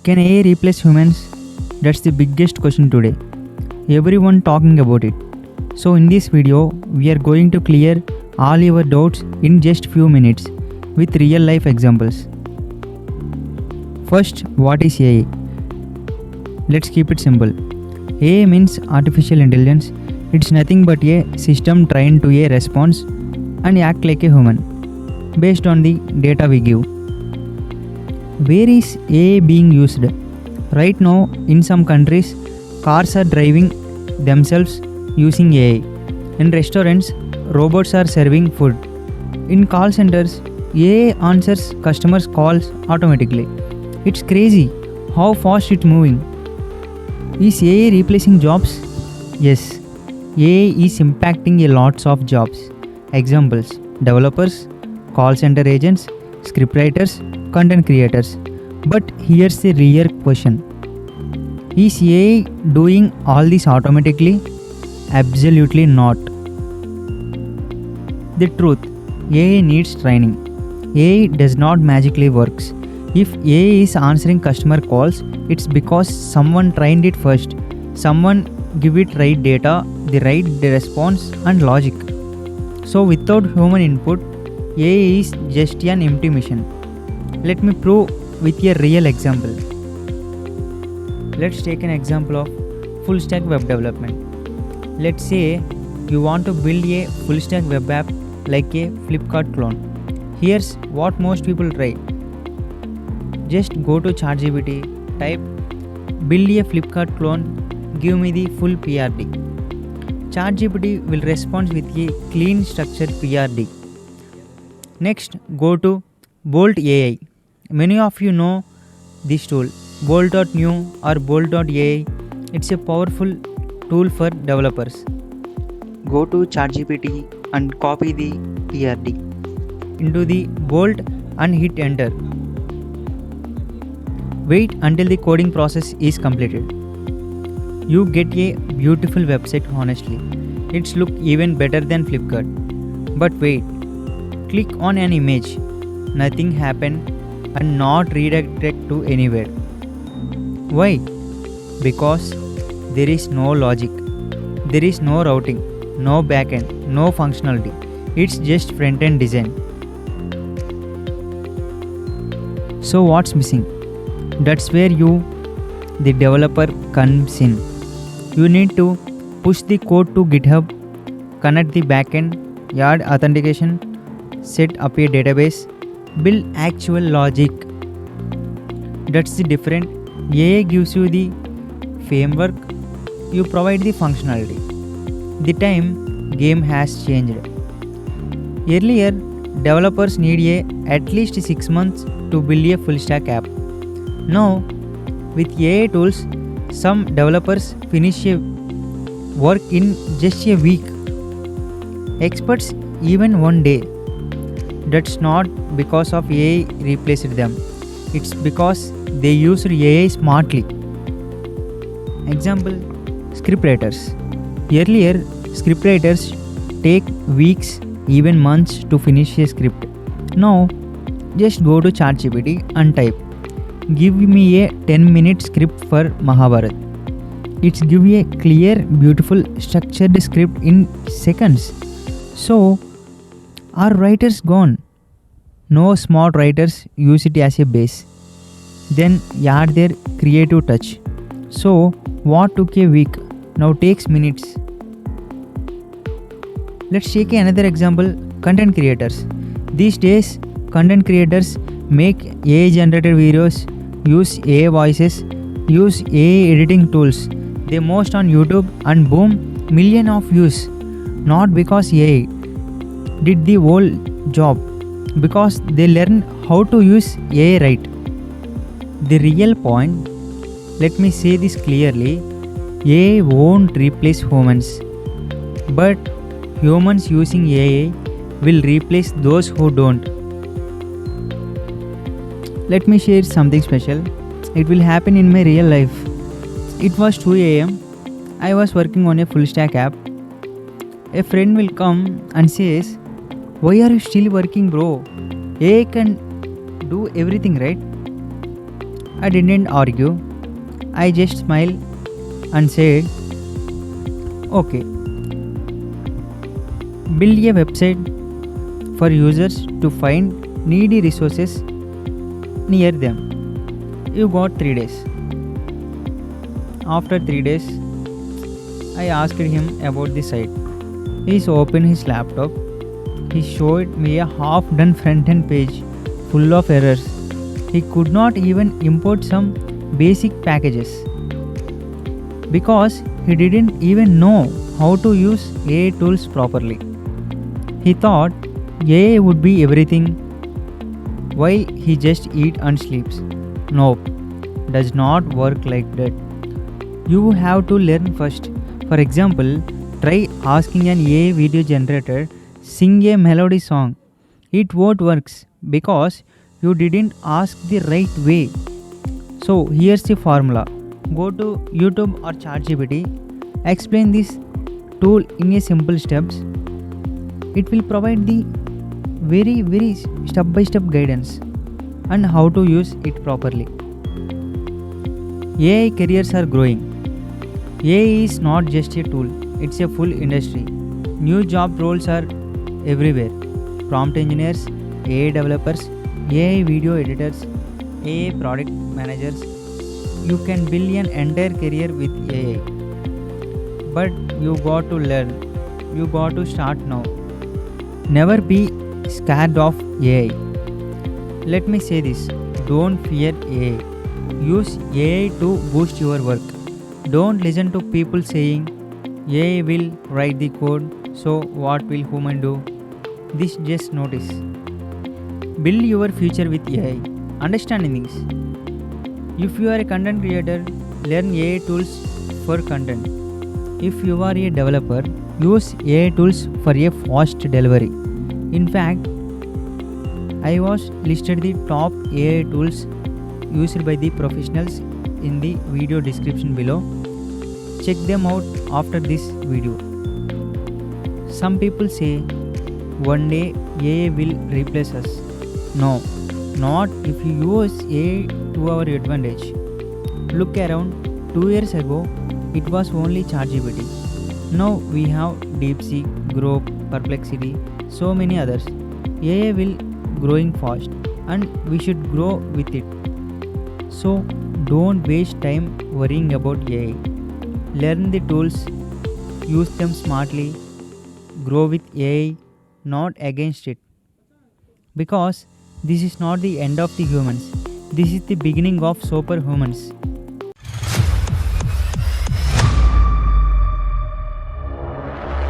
Can AI replace humans? That's the biggest question today. Everyone talking about it. So in this video, we are going to clear all your doubts in just few minutes with real life examples. First, what is AI? Let's keep it simple. AI means artificial intelligence. It's nothing but a system trained to a response and act like a human based on the data we give. Where is AI being used? Right now, in some countries, cars are driving themselves using AI. In restaurants, robots are serving food. In call centers, AI answers customers' calls automatically. It's crazy how fast it's moving. Is AI replacing jobs? Yes, AI is impacting a lots of jobs. Examples: developers, call center agents, scriptwriters, content creators. But here's the real question. Is AI doing all this automatically? Absolutely not. The truth, AI needs training. AI does not magically works. If AI is answering customer calls, it's because someone trained it first. Someone give it right data, the right response and logic. So without human input, AI is just an empty machine. Let me prove with a real example. Let's take an example of full stack web development. Let's say you want to build a full stack web app like a Flipkart clone. Here's what most people try. Just go to ChatGPT, type build a Flipkart clone, give me the full PRD. ChatGPT will respond with a clean structured PRD. Next, go to Bolt AI. Many of you know this tool, Bolt.new or Bolt.ai. It's a powerful tool for developers. Go to ChatGPT and copy the PRD into the Bolt and hit enter. Wait until the coding process is completed. You get a beautiful website. Honestly, it's look even better than Flipkart. But wait, click on an image, nothing happened and not redirected to anywhere. Why? Because there is no logic, there is no routing, no backend, no functionality. It's just front-end design. So what's missing? That's where you, the developer, comes in. You need to push the code to GitHub, connect the backend, add authentication, set up a database, build actual logic. That's the difference. AI gives you the framework, you provide the functionality. The time game has changed. Earlier, developers need at least 6 months to build a full stack app. Now, with AI tools, some developers finish a work in just a week. Experts even one day. That's not because of AI replaced them. It's because they used AI smartly. Example: scriptwriters. Earlier, scriptwriters take weeks, even months to finish a script. Now, just go to ChatGPT and type, give me a 10-minute script for Mahabharat. It's give a clear, beautiful, structured script in seconds. So, are writers gone? No, smart writers use it as a base. Then add their creative touch. So, what took a week now takes minutes. Let's take another example, content creators. These days, content creators make AI generated videos, use AI voices, use AI editing tools. They post on YouTube and boom, million of views. Not because AI did the whole job, because they learn how to use AI right. The real point, let me say this clearly, AI won't replace humans, but humans using AI will replace those who don't. Let me share something special. It will happen in my real life. It was 2 a.m. I was working on a full stack app. A friend will come and says, "Why are you still working, bro? AI can do everything, right?" I didn't argue. I just smiled and said, okay, build a website for users to find needy resources near them. You got 3 days. After 3 days, I asked him about the site. He opened his laptop. He showed me a half-done front-end page full of errors. He could not even import some basic packages because he didn't even know how to use AI tools properly. He thought AI would be everything while he just eats and sleeps. Nope, does not work like that. You have to learn first. For example, try asking an AI video generator sing a melody song. It won't work because you didn't ask the right way. So here's the formula. Go to YouTube or ChatGPT. Explain this tool in a simple steps. It will provide the very step-by-step guidance and how to use it properly. AI careers are growing. AI is not just a tool, it's a full industry. New job roles are everywhere. Prompt engineers, AI developers, AI video editors, AI product managers. You can build an entire career with AI. But you got to learn. You got to start now. Never be scared of AI. Let me say this. Don't fear AI. Use AI to boost your work. Don't listen to people saying AI will write the code, so what will human do? This just notice. Build your future with AI. Understanding this. If you are a content creator, learn AI tools for content. If you are a developer, use AI tools for a fast delivery. In fact, I was listed the top AI tools used by the professionals in the video description below. Check them out after this video. Some people say one day AI will replace us. No, not if you use AI to our advantage. Look around. 2 years ago, it was only ChatGPT. Now we have DeepSeek, Grok, Perplexity, so many others. AI will growing fast and we should grow with it. So don't waste time worrying about AI. Learn the tools, use them smartly, grow with AI, not against it. Because this is not the end of the humans. This is the beginning of superhumans.